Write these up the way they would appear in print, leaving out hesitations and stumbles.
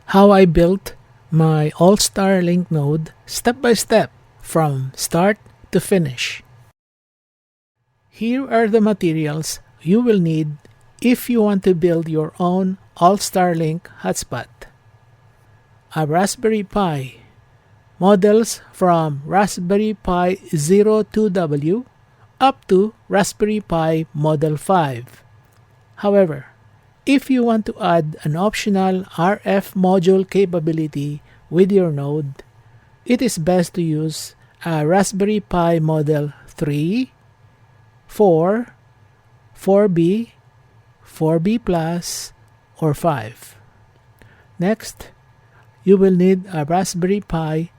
how I built my All-Starlink node step by step from start to finish. Here are the materials you will need if you want to build your own All-Starlink hotspot. A Raspberry Pi. Models from Raspberry Pi 02W up to Raspberry Pi Model 5. However, if you want to add an optional RF module capability with your node, it is best to use a Raspberry Pi Model 3, 4, 4B, 4B Plus, or 5. Next, you will need a Raspberry Pi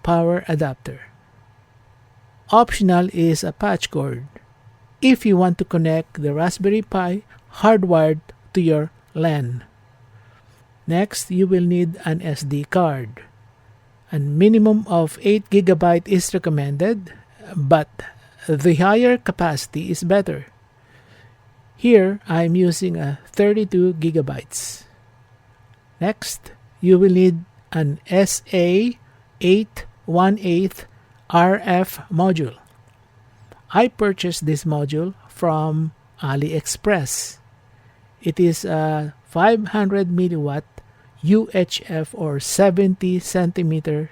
power adapter. Optional is a patch cord if you want to connect the Raspberry Pi hardwired to your LAN. Next, you will need an SD card. A minimum of 8 GB is recommended, but the higher capacity is better. Here, I'm using a 32 GB. Next, you will need an SA818 RF module. I purchased this module from AliExpress. It is a 500 milliwatt UHF or 70 centimeter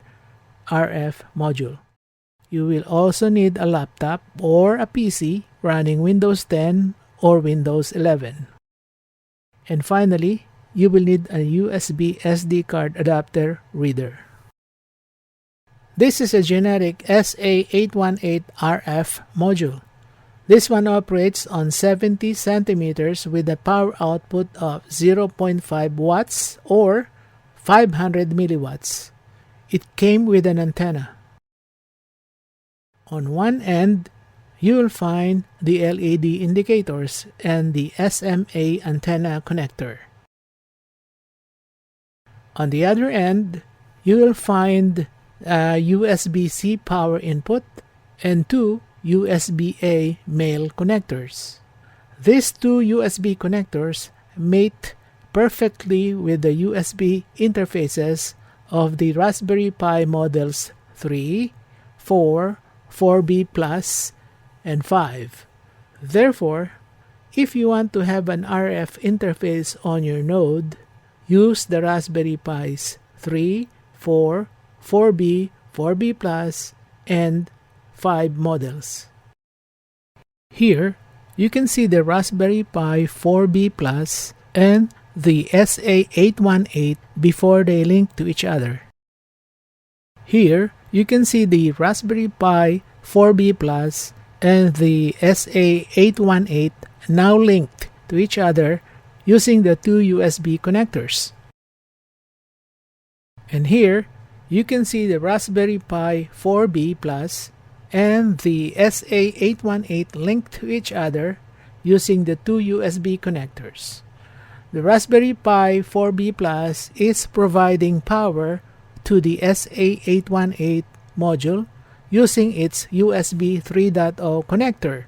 RF module. You will also need a laptop or a PC running Windows 10 or Windows 11. And finally, you will need a USB SD card adapter reader. This is a generic SA818 RF module. This one operates on 70 centimeters with a power output of 0.5 watts or 500 milliwatts. It came with an antenna. On one end, you will find the LED indicators and the SMA antenna connector. On the other end, you will find a USB-C power input and two USB-A male connectors. These two USB connectors mate perfectly with the USB interfaces of the Raspberry Pi models 3, 4, 4B Plus, and 5. Therefore, if you want to have an RF interface on your node, use the Raspberry Pis 3, 4, 4B, 4B Plus, and 5 models. Here, you can see the Raspberry Pi 4B Plus and the SA818 before they link to each other. Here, you can see the Raspberry Pi 4B Plus and the SA818 now linked to each other using the two USB connectors. And here, you can see the Raspberry Pi 4B Plus and the SA818 linked to each other using the two USB connectors. The Raspberry Pi 4B Plus is providing power to the SA818 module using its USB 3.0 connector,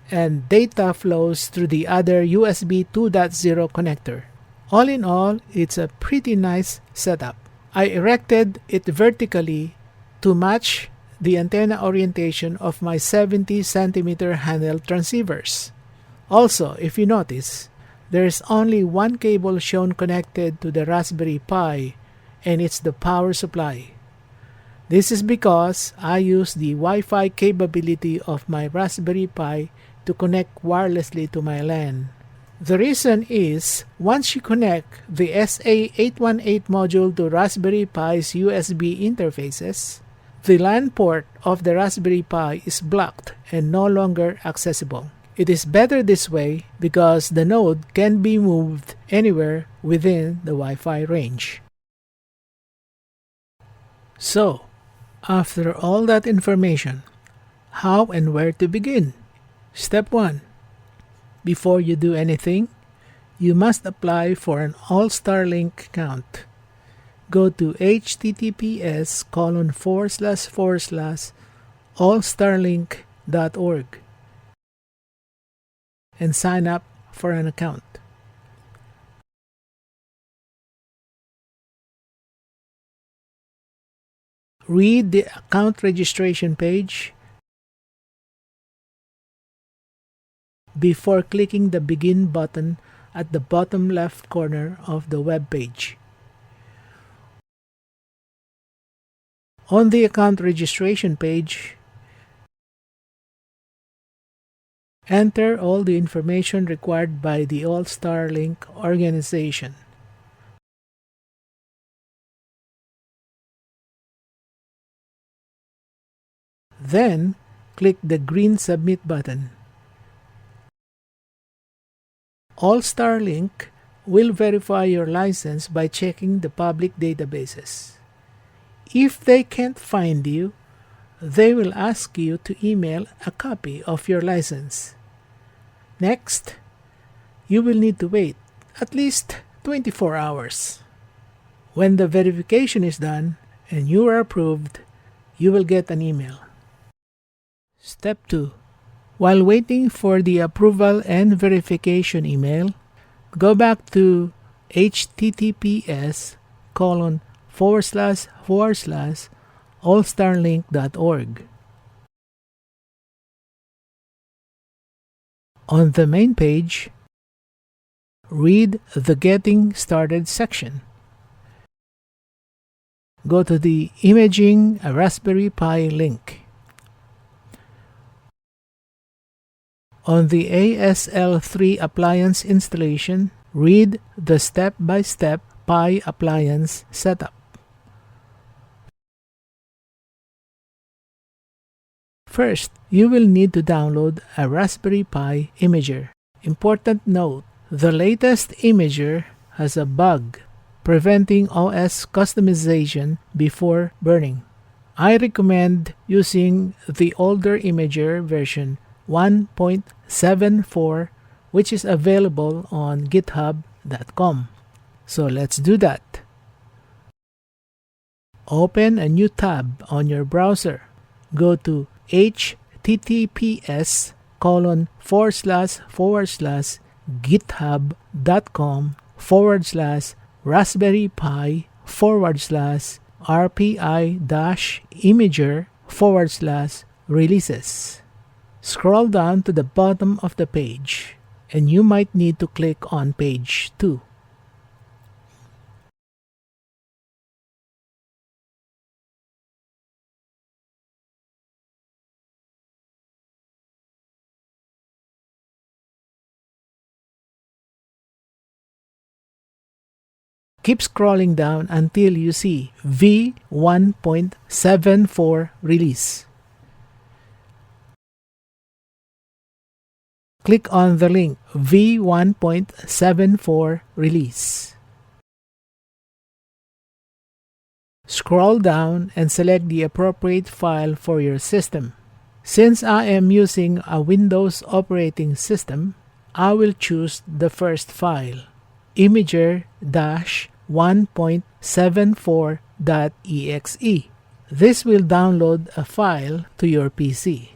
and data flows through the other USB 2.0 connector. All in all, it's a pretty nice setup. I erected it vertically to match the antenna orientation of my 70 centimeter handheld transceivers. Also, if you notice, there is only one cable shown connected to the Raspberry Pi, and it's the power supply. This is because I use the Wi-Fi capability of my Raspberry Pi to connect wirelessly to my LAN. The reason is, once you connect the SA818 module to Raspberry Pi's USB interfaces, the LAN port of the Raspberry Pi is blocked and no longer accessible. It is better this way because the node can be moved anywhere within the Wi-Fi range. So, after all that information, how and where to begin? Step 1. Before you do anything, you must apply for an All-Starlink account. Go to https://allstarlink.org and sign up for an account. read the account registration page before clicking the Begin button at the bottom left corner of the web page. On the account registration page, enter all the information required by the All-Star Link organization. Then, click the green Submit button. All-Star Link will verify your license by checking the public databases. If they can't find you, they will ask you to email a copy of your license. Next, you will need to wait at least 24 hours. When the verification is done and you are approved, you will get an email. Step 2. While waiting for the approval and verification email, go back to https://allstarlink.org. On the main page, read the Getting Started section. Go to the Imaging a Raspberry Pi link. On the ASL3 appliance installation, read the step-by-step Pi appliance setup. First, you will need to download a Raspberry Pi imager. Important note, the latest imager has a bug preventing OS customization before burning. I recommend using the older imager version 1.74, which is available on github.com. So let's do that. Open a new tab on your browser. Go to https://github.com/raspberry pi/rpi-imager/releases. Scroll down to the bottom of the page, and you might need to click on page 2. Keep scrolling down until you see v1.74 release. Click on the link v1.74 release. Scroll down and select the appropriate file for your system. Since I am using a Windows operating system, I will choose the first file, imager-1.74.exe. This will download a file to your PC.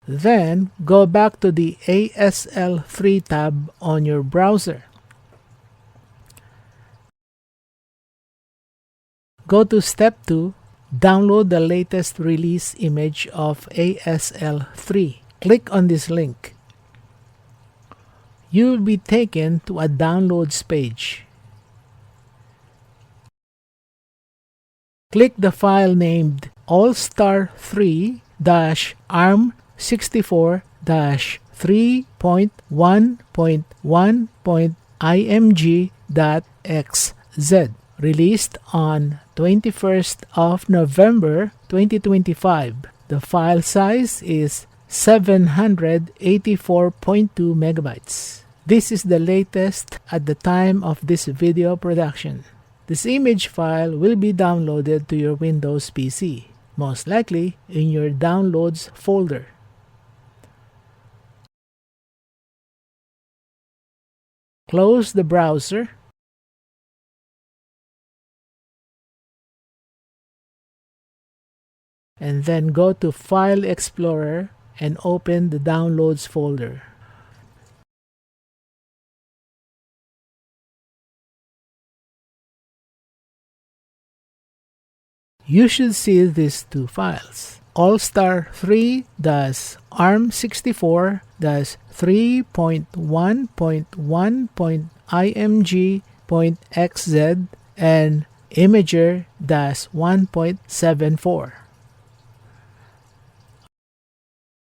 Then, go back to the ASL3 tab on your browser. Go to Step 2, download the latest release image of ASL3. Click on this link. You will be taken to a Downloads page. Click the file named allstar3-arm64-3.1.1.img.xz, released on 21st of November 2025. The file size is 784.2 megabytes. This is the latest at the time of this video production. This image file will be downloaded to your Windows PC, most likely in your Downloads folder. Close the browser and then go to File Explorer and open the Downloads folder. you should see these two files. allstar3-arm64-3.1.1.img.xz and imager-1.74.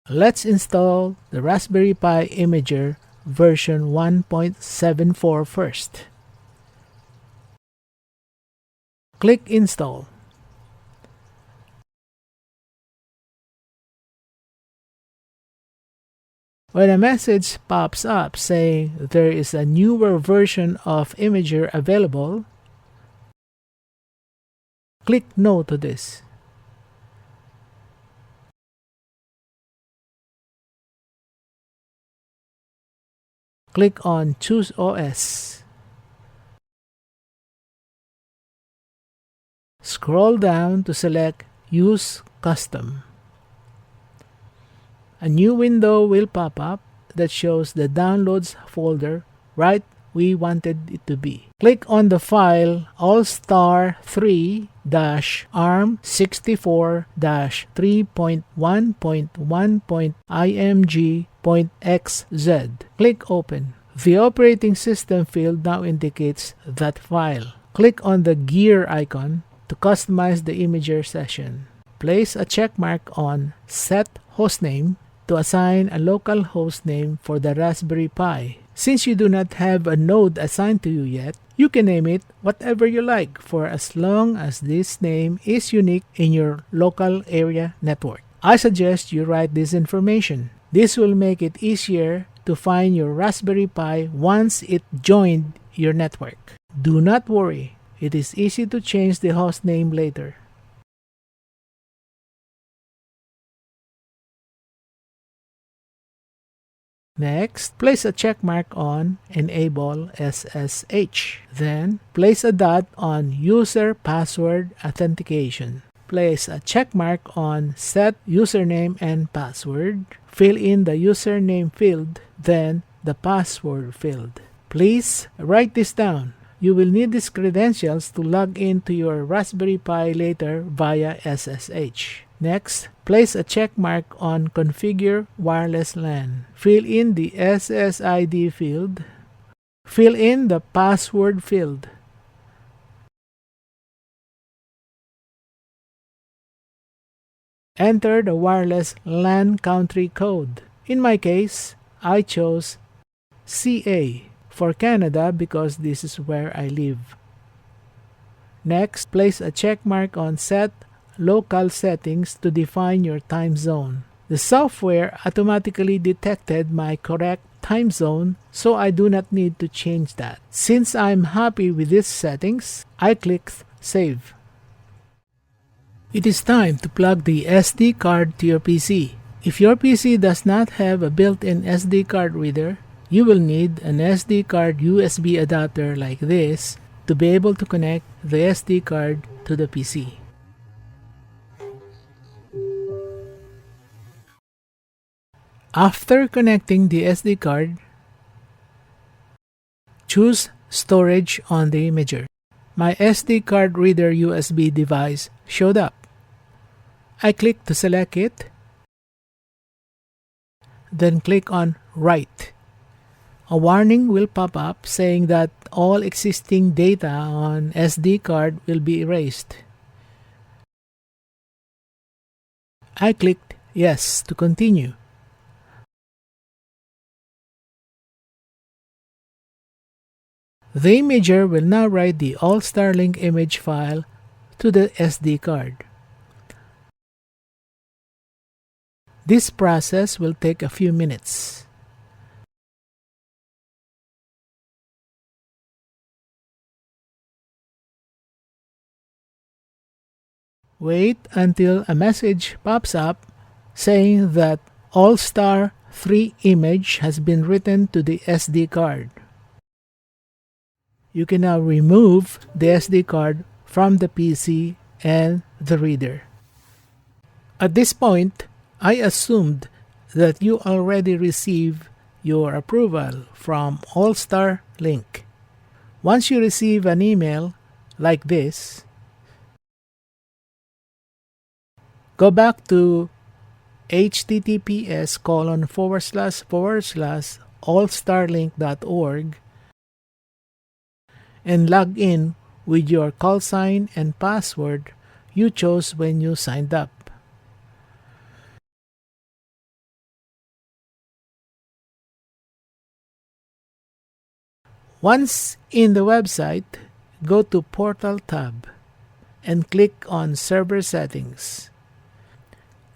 Let's install the Raspberry Pi Imager version 1.74 first. Click Install. When a message pops up saying there is a newer version of Imager available, click No to this. Click on Choose OS. Scroll down to select Use Custom. A new window will pop up that shows the Downloads folder right we wanted it to be. Click on the file allstar3-arm64-3.1.1.img.xz. Click Open. The operating system field now indicates that file. Click on the gear icon to customize the Imager session. Place a checkmark on Set Hostname to assign a local host name for the Raspberry Pi. Since you do not have a node assigned to you yet, you can name it whatever you like for as long as this name is unique in your local area network. I suggest you write this information. This will make it easier to find your Raspberry Pi once it joined your network. Do not worry, it is easy to change the host name later. Next, place a checkmark on Enable SSH. Then, place a dot on User Password Authentication. Place a checkmark on Set Username and Password. Fill in the username field, then the password field. Please write this down. You will need these credentials to log into your Raspberry Pi later via SSH. Next, place a checkmark on Configure Wireless LAN. Fill in the SSID field. Fill in the password field. Enter the wireless LAN country code. In my case, I chose CA for Canada because this is where I live. Next, place a checkmark on Set Local Settings to define your time zone. The software automatically detected my correct time zone, so I do not need to change that. Since I'm happy with these settings, I clicked Save. It is time to plug the SD card to your PC. If your PC does not have a built-in SD card reader, you will need an SD card USB adapter like this to be able to connect the SD card to the PC. After connecting the SD card, choose Storage on the Imager. My SD card reader USB device showed up. I click to select it, then click on Write. A warning will pop up saying that all existing data on SD card will be erased. I clicked Yes to continue. The Imager will now write the AllStarLink image file to the SD card. This process will take a few minutes. Wait until a message pops up saying that AllStar 3 image has been written to the SD card. You can now remove the SD card from the PC and the reader. At this point, I assumed that you already received your approval from AllStarLink. Once you receive an email like this, Go back to https://allstarlink.org and log in with your call sign and password you chose when you signed up. Once in the website, go to Portal tab and click on Server Settings.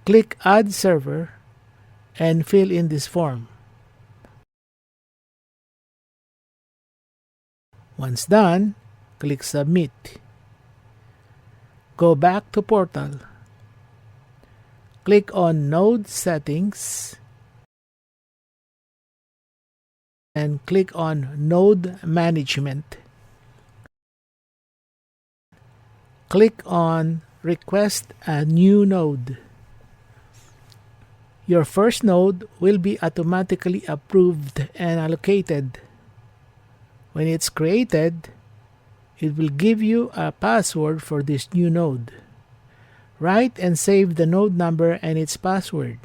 Click Add Server and fill in this form. Once done, click Submit. Go back to Portal. Click on Node Settings and click on Node Management. Click on Request a new node. Your first node will be automatically approved and allocated. When it's created, it will give you a password for this new node. Write and save the node number and its password.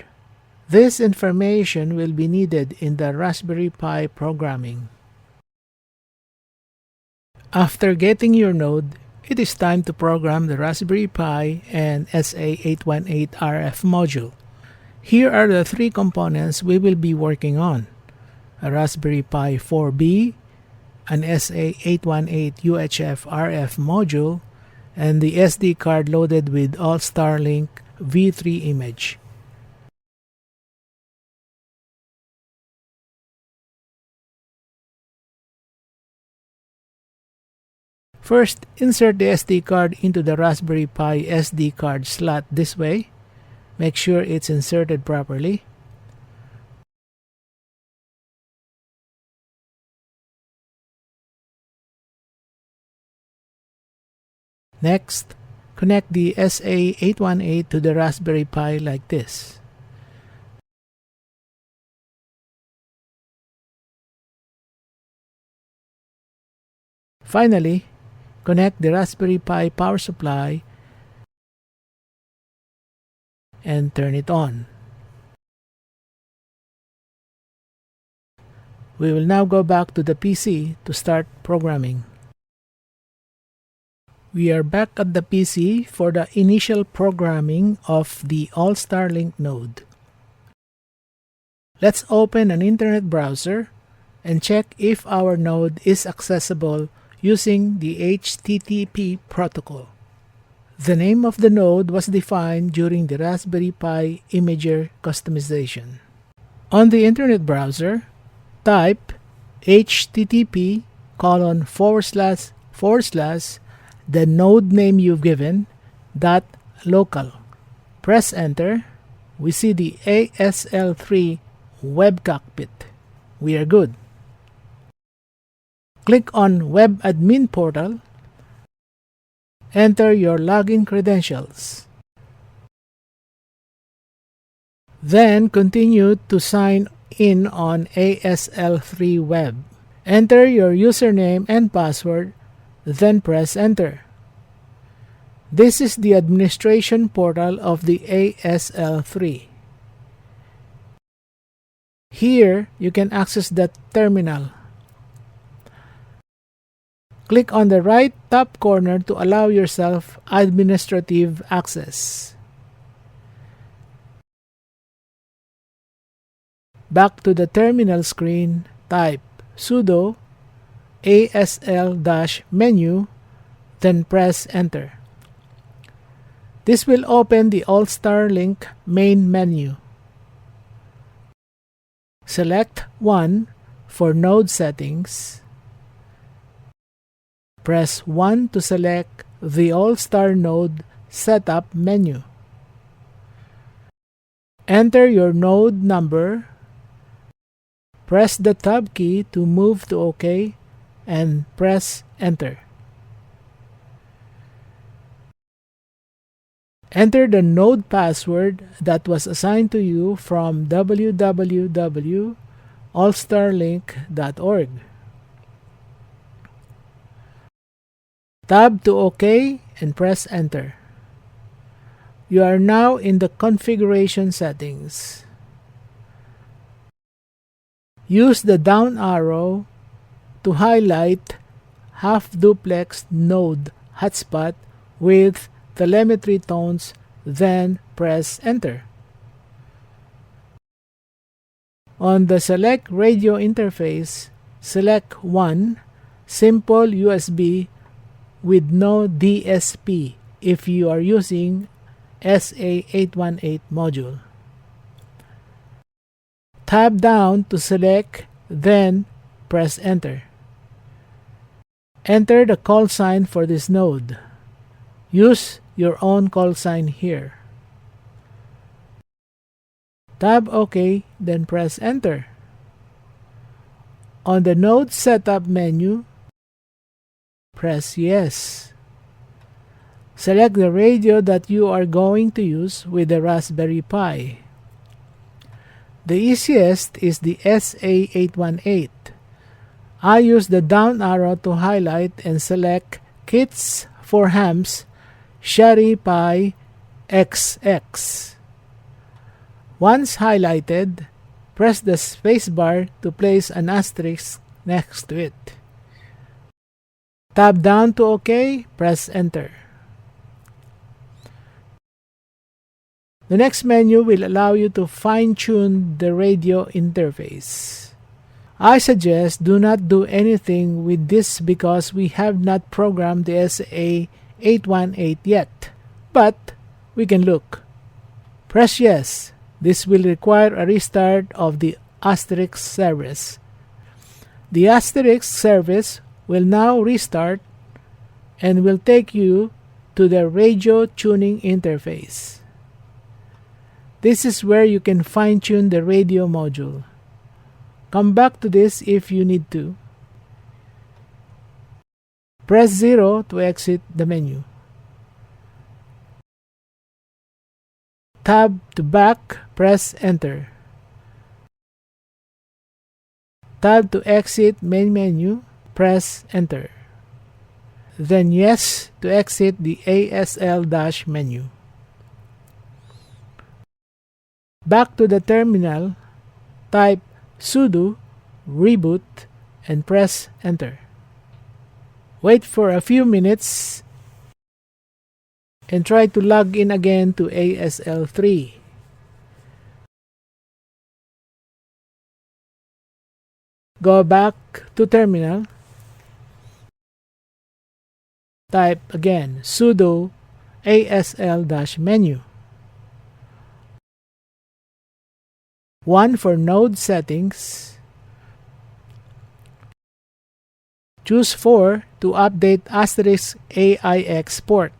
This information will be needed in the Raspberry Pi programming. After getting your node, it is time to program the Raspberry Pi and SA818RF module. Here are the three components we will be working on: a Raspberry Pi 4B, an SA818 UHF RF module, and the SD card loaded with All-Star-Link V3 image. First, insert the SD card into the Raspberry Pi SD card slot this way. Make sure it's inserted properly. Next, connect the SA818 to the Raspberry Pi like this. Finally, connect the Raspberry Pi power supply and turn it on. We will now go back to the PC to start programming. We are back at the PC for the initial programming of the All-Star-Link node. Let's open an internet browser and check if our node is accessible using the HTTP protocol. The name of the node was defined during the Raspberry Pi Imager customization. On the internet browser, type http:// the node name you've given, .local. Press enter. We see the ASL3 web cockpit. We are good. Click on Web Admin Portal. Enter your login credentials. Then continue to sign in on ASL3 Web. Enter your username and password, then press enter. This is the administration portal of the ASL3. Here, you can access the terminal. Click on the right top corner to allow yourself administrative access. Back to the terminal screen, type sudo asl-menu, then press enter. This will open the All-Star-Link main menu. Select 1 for node settings. Press 1 to select the All-Star node setup menu. Enter your node number. Press the tab key to move to OK and press enter. Enter the node password that was assigned to you from www.allstarlink.org. Tab to OK and press enter. You are now in the configuration settings. Use the down arrow to highlight half duplex node hotspot with telemetry tones, then press enter. On the select radio interface, select 1 simple USB with no DSP if you are using SA818 module. Tab down to select, then press enter. Enter the call sign for this node. Use your own call sign here. Tab OK, then press enter. On the node setup menu, press yes. Select the radio that you are going to use with the Raspberry Pi. The easiest is the SA818. I use the down arrow to highlight and select Kits for Hams Shari Pi XX. Once highlighted, press the spacebar to place an asterisk next to it. Tab down to OK, press enter. The next menu will allow you to fine-tune the radio interface. I suggest do not do anything with this because we have not programmed the SA818 yet, but we can look. Press yes. This will require a restart of the asterisk service. The asterisk service will now restart and will take you to the radio tuning interface. This is where you can fine-tune the radio module. Come back to this if you need to. Press 0 to exit the menu. Tab to back, press enter. Tab to exit main menu, press enter. Then yes to exit the ASL- menu. Back to the terminal, type sudo reboot and press enter. Wait for a few minutes and try to log in again to ASL3. Go back to terminal. Type again sudo ASL- menu. 1 for node settings. Choose 4 to update asterisk AIX port.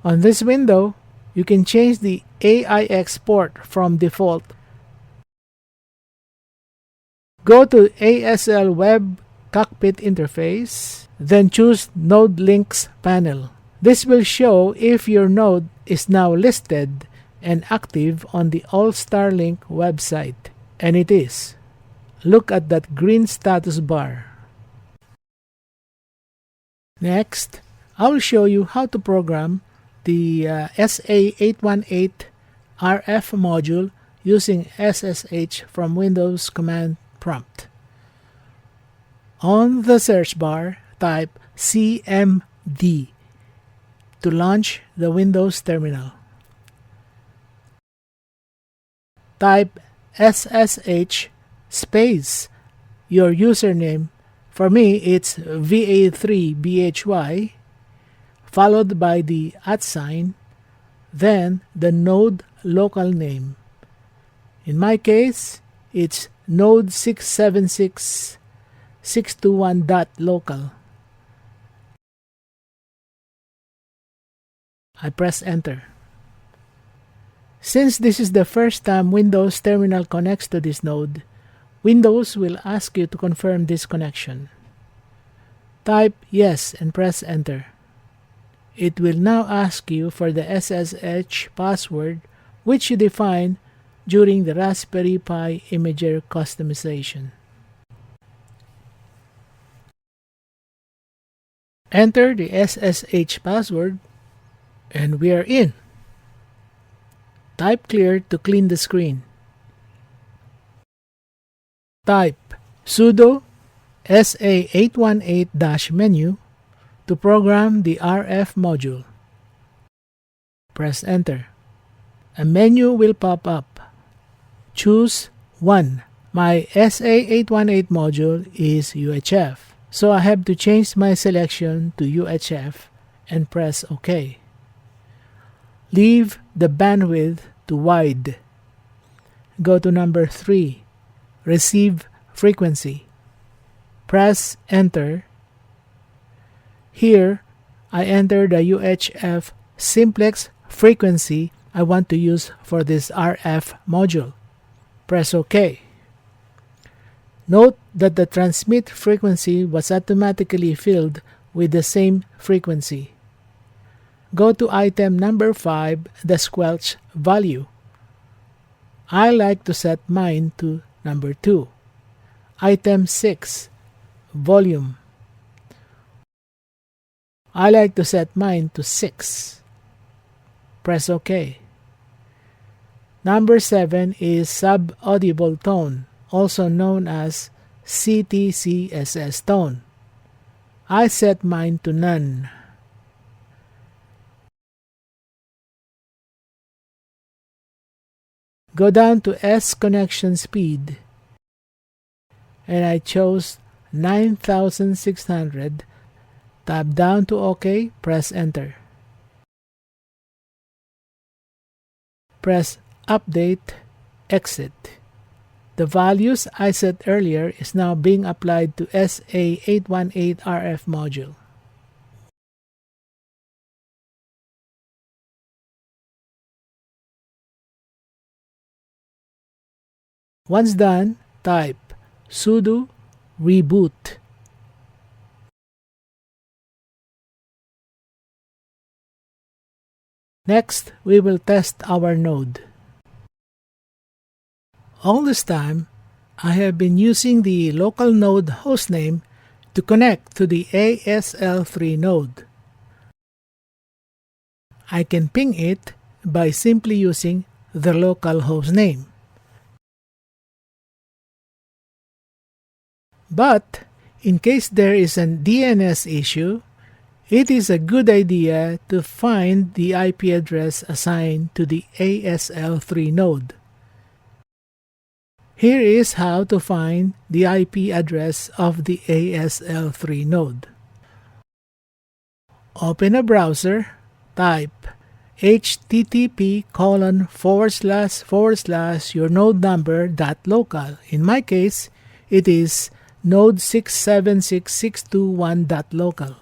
On this window, you can change the AIX port from default. Go to ASL Web Cockpit Interface, then choose Node Links panel. This will show if your node is now listed and active on the All Starlink website, and it is. Look at that green status bar. Next, I will show you how to program the SA818 RF module using SSH from Windows command prompt. On the search bar, type CMD to launch the Windows terminal. Type SSH space your username. For me, it's VA3BHY, followed by the @sign, then the node local name. In my case, it's node 676.621.local. I press enter. Since this is the first time Windows Terminal connects to this node, Windows will ask you to confirm this connection. Type yes and press enter. It will now ask you for the SSH password, which you define during the Raspberry Pi Imager customization. Enter the SSH password and we are in. Type clear to clean the screen. Type sudo sa818-menu to program the RF module. Press enter. A menu will pop up. Choose 1. My SA818 module is UHF, so I have to change my selection to UHF and press OK. Leave the bandwidth to wide. Go to number 3, receive frequency. Press enter. Here, I enter the UHF simplex frequency I want to use for this RF module. Press OK. Note that the transmit frequency was automatically filled with the same frequency. Go to item number 5, the squelch value. I like to set mine to number 2. Item 6, volume. I like to set mine to 6. Press OK. Number 7 is sub-audible tone, also known as CTCSS tone. I set mine to none. Go down to S connection speed, and I chose 9600. Tap down to OK, press enter. Press update, exit. The values I set earlier is now being applied to SA818 RF module. Once done, type sudo reboot. Next, we will test our node. All this time, I have been using the local node hostname to connect to the ASL3 node. I can ping it by simply using the local hostname. But, in case there is a DNS issue, it is a good idea to find the IP address assigned to the ASL3 node. Here is how to find the IP address of the ASL3 node. Open a browser, type http://your node number.local. In my case, it is node676621.local.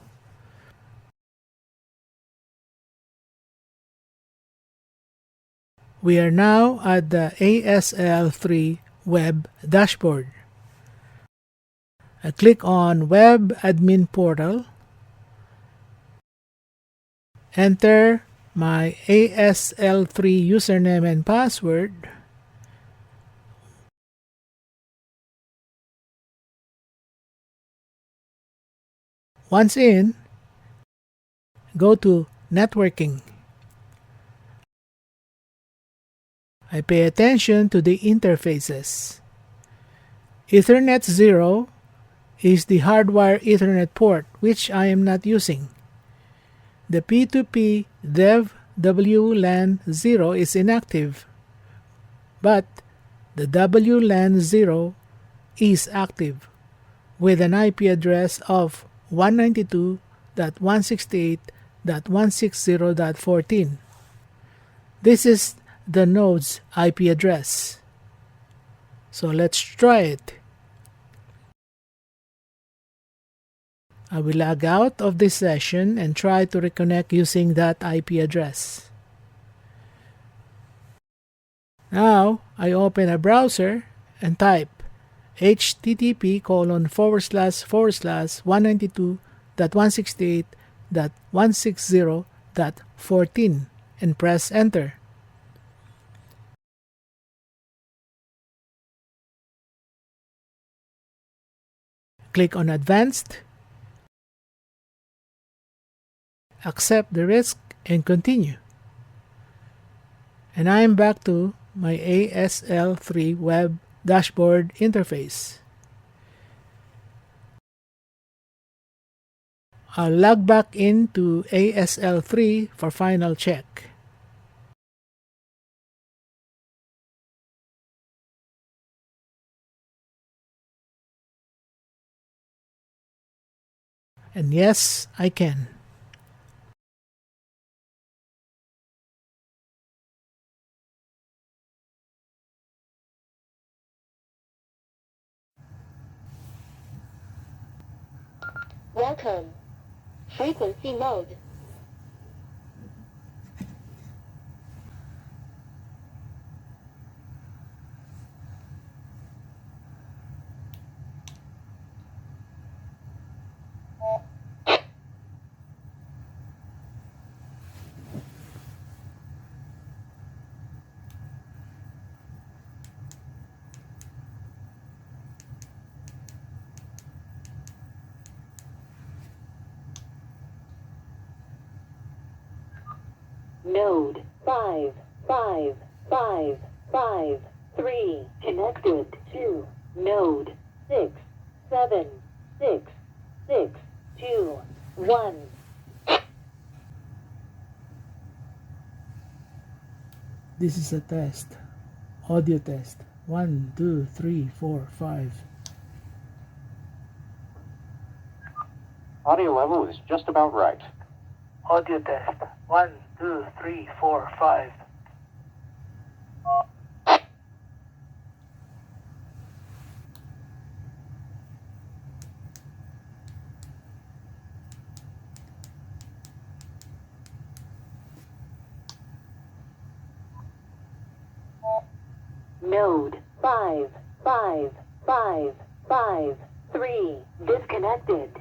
We are now at the ASL3 web dashboard. I click on Web Admin Portal, enter my ASL3 username and password, once in, go to Networking. I pay attention to the interfaces. Ethernet 0 is the hardwire Ethernet port, which I am not using. The P2P dev WLAN 0 is inactive, but the WLAN 0 is active with an IP address of 192.168.160.14. This is the node's IP address. So let's try it. I will log out of this session and try to reconnect using that IP address. Now, I open a browser and type http://192.168.160.14 and press enter. Click on Advanced, accept the risk, and continue. And I'm back to my ASL3 web dashboard interface. I'll log back into ASL3 for final check. And yes, I can. Welcome. Frequency mode. Node 55553 connected to node 676621. This is a test. Audio test. 1, 2, 3, 4, 5. Audio level is just about right. Audio test. 1, 2, 3, 4, 5. Node 55553 disconnected.